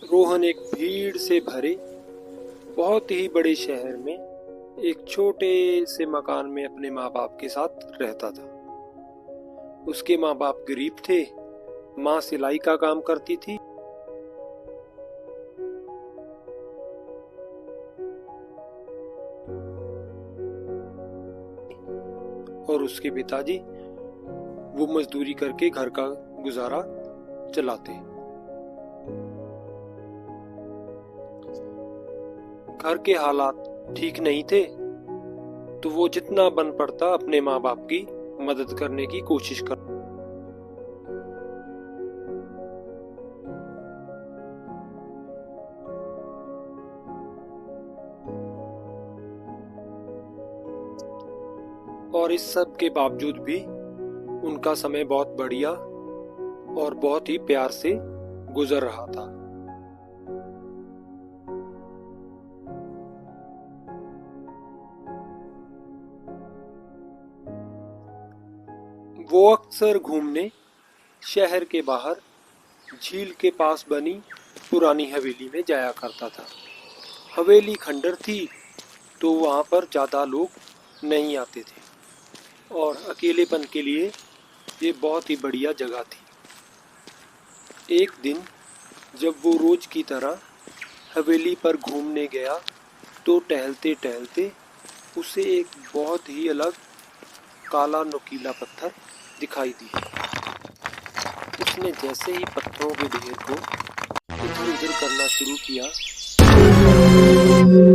रोहन एक भीड़ से भरे बहुत ही बड़े शहर में एक छोटे से मकान में अपने माँ बाप के साथ रहता था। उसके माँ बाप गरीब थे। माँ सिलाई का काम करती थी और उसके पिताजी वो मजदूरी करके घर का गुजारा चलाते। घर के हालात ठीक नहीं थे तो वो जितना बन पड़ता अपने माँ बाप की मदद करने की कोशिश कर। और इस सब के बावजूद भी उनका समय बहुत बढ़िया और बहुत ही प्यार से गुजर रहा था। वो अक्सर घूमने शहर के बाहर झील के पास बनी पुरानी हवेली में जाया करता था। हवेली खंडर थी तो वहाँ पर ज़्यादा लोग नहीं आते थे और अकेलेपन के लिए ये बहुत ही बढ़िया जगह थी। एक दिन जब वो रोज की तरह हवेली पर घूमने गया तो टहलते टहलते उसे एक बहुत ही अलग काला नुकीला पत्थर दिखाई दी। उसने जैसे ही पत्थरों के ढेर को इधर उधर करना शुरू किया,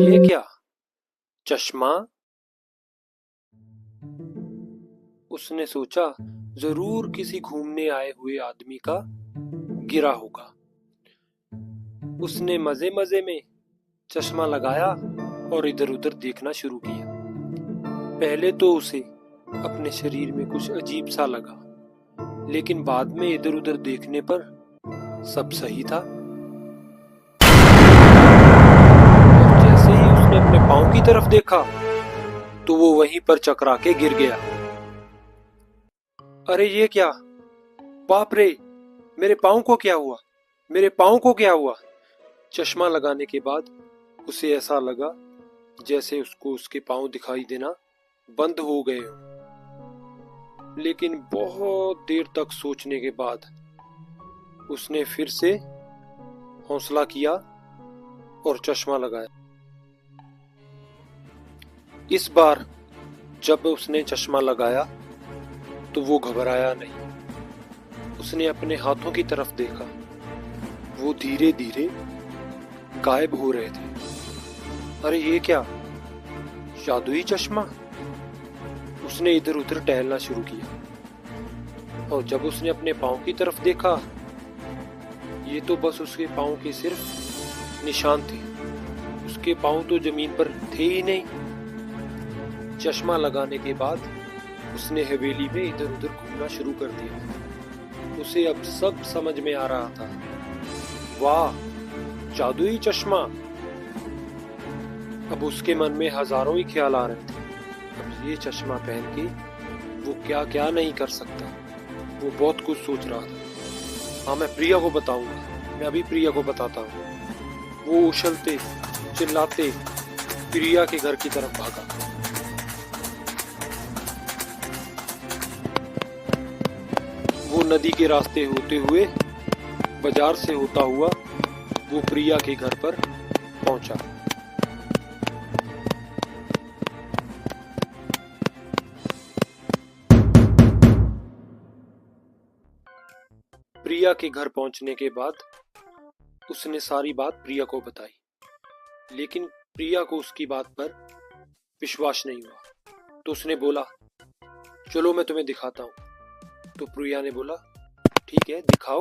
ये क्या चश्मा? उसने सोचा जरूर किसी घूमने आए हुए आदमी का गिरा होगा। उसने मजे मजे में चश्मा लगाया और इधर उधर देखना शुरू किया। पहले तो उसे अपने शरीर में कुछ अजीब सा लगा, लेकिन बाद में इधर उधर देखने पर सब सही था। और जैसे ही उसने अपने पांव की तरफ देखा तो वो वहीं पर चकरा के गिर गया। अरे ये क्या, बाप रे, मेरे पांव को क्या हुआ, मेरे पांव को क्या हुआ? चश्मा लगाने के बाद उसे ऐसा लगा जैसे उसको उसके पांव दिखाई देना बंद हो गए हों। लेकिन बहुत देर तक सोचने के बाद उसने फिर से हौसला किया और चश्मा लगाया। इस बार जब उसने चश्मा लगाया तो वो घबराया नहीं। उसने अपने हाथों की तरफ देखा, वो धीरे धीरे गायब हो रहे थे। अरे ये क्या, जादुई चश्मा? उसने इधर उधर टहलना शुरू किया और जब उसने अपने पांव की तरफ देखा, ये तो बस उसके पांव के सिर्फ निशान थे। उसके पांव तो जमीन पर थे ही नहीं। चश्मा लगाने के बाद उसने हवेली में इधर उधर घूमना शुरू कर दिया। उसे अब सब समझ में आ रहा था। वाह, जादुई चश्मा! अब उसके मन में हजारों ही ख्याल आ रहे थे। अब ये चश्मा पहन के वो क्या क्या नहीं कर सकता। वो बहुत कुछ सोच रहा था। हाँ, मैं प्रिया को बताऊंगा, मैं अभी प्रिया को बताता हूँ। वो उछलते चिल्लाते प्रिया के घर की तरफ भागा। वो नदी के रास्ते होते हुए बाजार से होता हुआ वो प्रिया के घर पर पहुंचा। प्रिया के घर पहुंचने के बाद उसने सारी बात प्रिया को बताई, लेकिन प्रिया को उसकी बात पर विश्वास नहीं हुआ। तो उसने बोला, चलो मैं तुम्हें दिखाता हूँ। तो प्रिया ने बोला, ठीक है दिखाओ,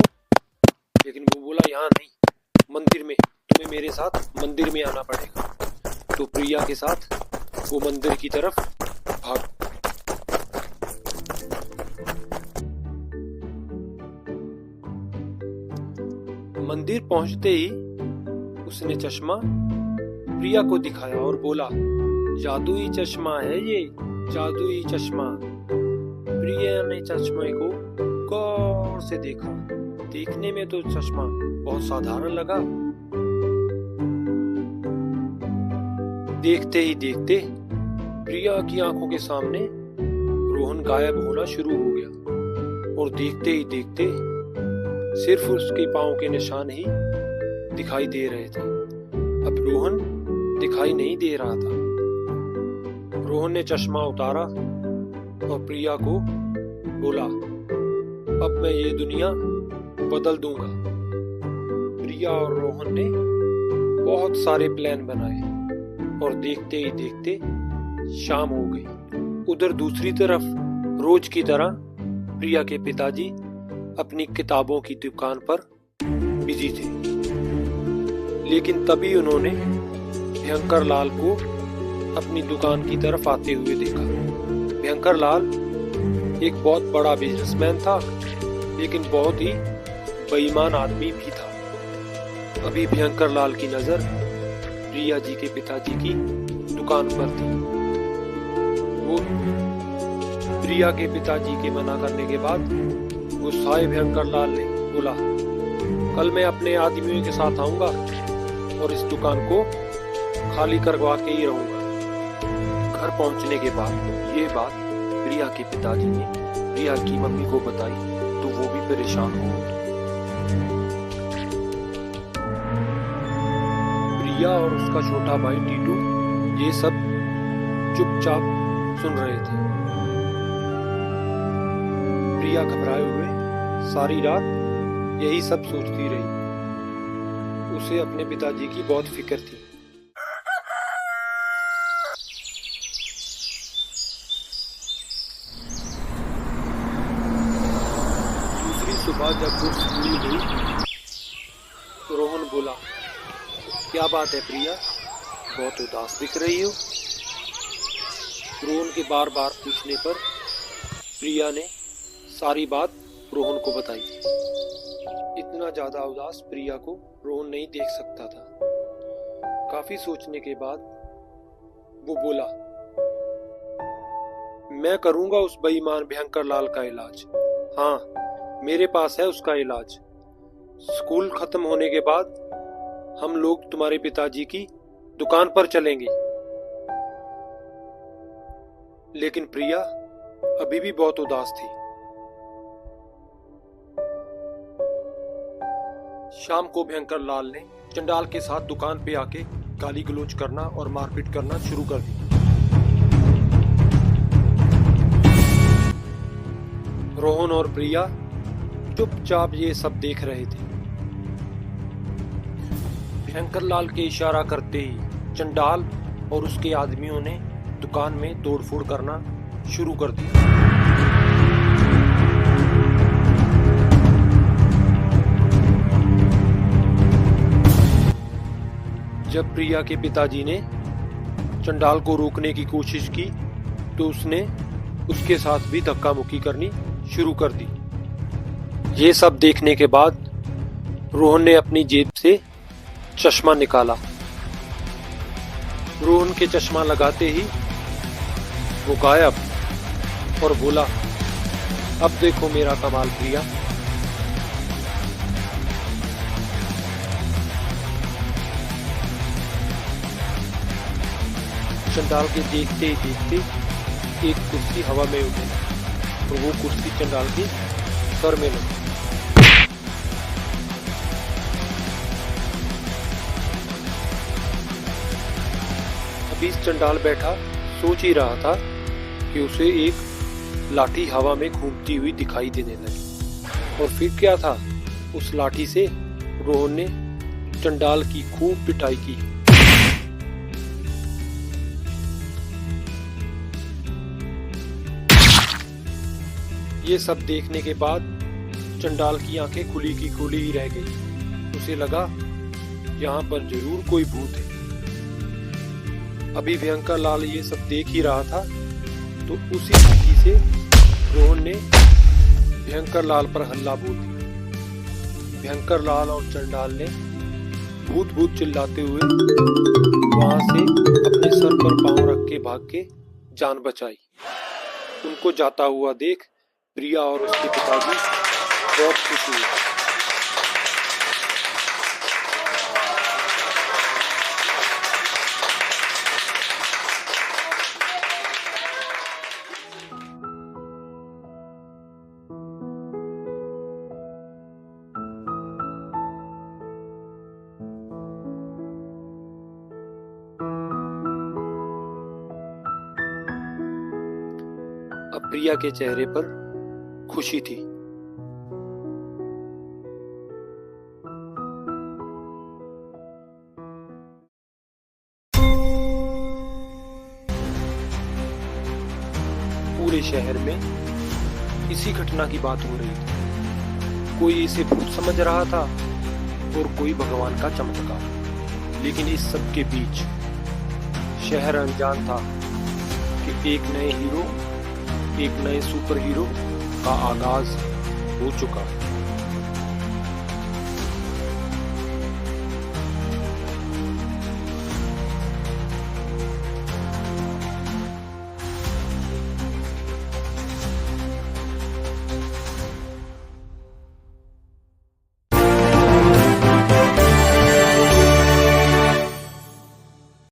लेकिन वो बोला, यहाँ नहीं, मंदिर में, तुम्हें मेरे साथ मंदिर में आना पड़ेगा। तो प्रिया के साथ वो मंदिर की तरफ भाग। मंदिर पहुंचते ही उसने चश्मा प्रिया को दिखाया और बोला, जादुई चश्मा है ये, जादुई चश्मा। प्रिया ने चश्मे को गौर से देखा देखने में तो चश्मा बहुत साधारण लगा। देखते ही देखते प्रिया की आंखों के सामने रोहन गायब होना शुरू हो गया और देखते ही देखते सिर्फ उसके पांव के निशान ही दिखाई दे रहे थे। अब रोहन दिखाई नहीं दे रहा था। रोहन ने चश्मा उतारा और प्रिया को बोला, अब मैं ये दुनिया बदल दूंगा। प्रिया और रोहन ने बहुत सारे प्लान बनाए और देखते ही देखते शाम हो गई। उधर दूसरी तरफ रोज की तरह प्रिया के पिताजी अपनी किताबों की दुकान पर बिजी थे, लेकिन तभी उन्होंने भयंकर लाल को अपनी दुकान की तरफ आते हुए देखा। भयंकर लाल एक बहुत बड़ा बिजनेसमैन था, लेकिन बहुत ही बेईमान आदमी भी था। अभी भयंकर लाल की नजर प्रिया जी के पिताजी की दुकान पर थी। वो प्रिया के पिताजी के मना करने के बाद गुस्साए भयंकर लाल ने बोला, कल मैं अपने आदमियों के साथ आऊंगा और इस दुकान को खाली करवा के ही रहूंगा। घर पहुंचने के बाद ये बात प्रिया के पिताजी ने प्रिया की मम्मी को बताई तो वो भी परेशान हो गई। प्रिया और उसका छोटा भाई टीटू ये सब चुपचाप सुन रहे थे। प्रिया घबराए हुए सारी रात यही सब सोचती रही। उसे अपने पिताजी की बहुत फिक्र थी। दूसरी सुबह जब वो स्कूल गई तो रोहन बोला, क्या बात है प्रिया, बहुत उदास दिख रही हो। रोहन के बार बार पूछने पर प्रिया ने सारी बात रोहन को बताई। इतना ज्यादा उदास प्रिया को रोहन नहीं देख सकता था। काफी सोचने के बाद वो बोला, मैं करूंगा उस बेईमान भयंकर लाल का इलाज। हाँ, मेरे पास है उसका इलाज। स्कूल खत्म होने के बाद हम लोग तुम्हारे पिताजी की दुकान पर चलेंगे। लेकिन प्रिया अभी भी बहुत उदास थी। शाम को भयंकर लाल ने चंडाल के साथ दुकान पे आके गाली गलौज करना और मारपीट करना शुरू कर दी। रोहन और प्रिया चुपचाप ये सब देख रहे थे। भयंकर लाल के इशारा करते ही चंडाल और उसके आदमियों ने दुकान में तोड़फोड़ करना शुरू कर दी। जब प्रिया के पिताजी ने चंडाल को रोकने की कोशिश की तो उसने उसके साथ भी धक्का मुक्की करनी शुरू कर दी। ये सब देखने के बाद रोहन ने अपनी जेब से चश्मा निकाला। रोहन के चश्मा लगाते ही वो गायब और बोला, अब देखो मेरा कमाल प्रिया। चंडाल के देखते ही देखते एक कुर्सी हवा में उड़ी और वो कुर्सी चंडाल के सर में लगी। अभी चंडाल बैठा सोच ही रहा था कि उसे एक लाठी हवा में घूमती हुई दिखाई देने लगी। और फिर क्या था, उस लाठी से रोहन ने चंडाल की खूब पिटाई की। ये सब देखने के बाद चंडाल की आंखें खुली की खुली ही रह गई। उसे लगा यहाँ पर जरूर कोई भूत है। अभी भयंकर लाल ये सब देख ही रहा था तो उसी लाठी से रोहन ने भयंकर लाल पर हल्ला बोल दिया। भयंकर लाल और चंडाल ने भूत भूत चिल्लाते हुए वहां से अपने सर पर पांव रख के भाग के जान बचाई। उनको जाता हुआ देख प्रिया और उसके पिताजी बहुत खुश हुए। प्रिया के चेहरे पर खुशी थी। पूरे शहर में इसी घटना की बात हो रही थी। कोई इसे भूत समझ रहा था और कोई भगवान का चमत्कार। लेकिन इस सब के बीच शहर अनजान था कि एक नए हीरो, एक नए सुपर हीरो का आगाज हो चुका है।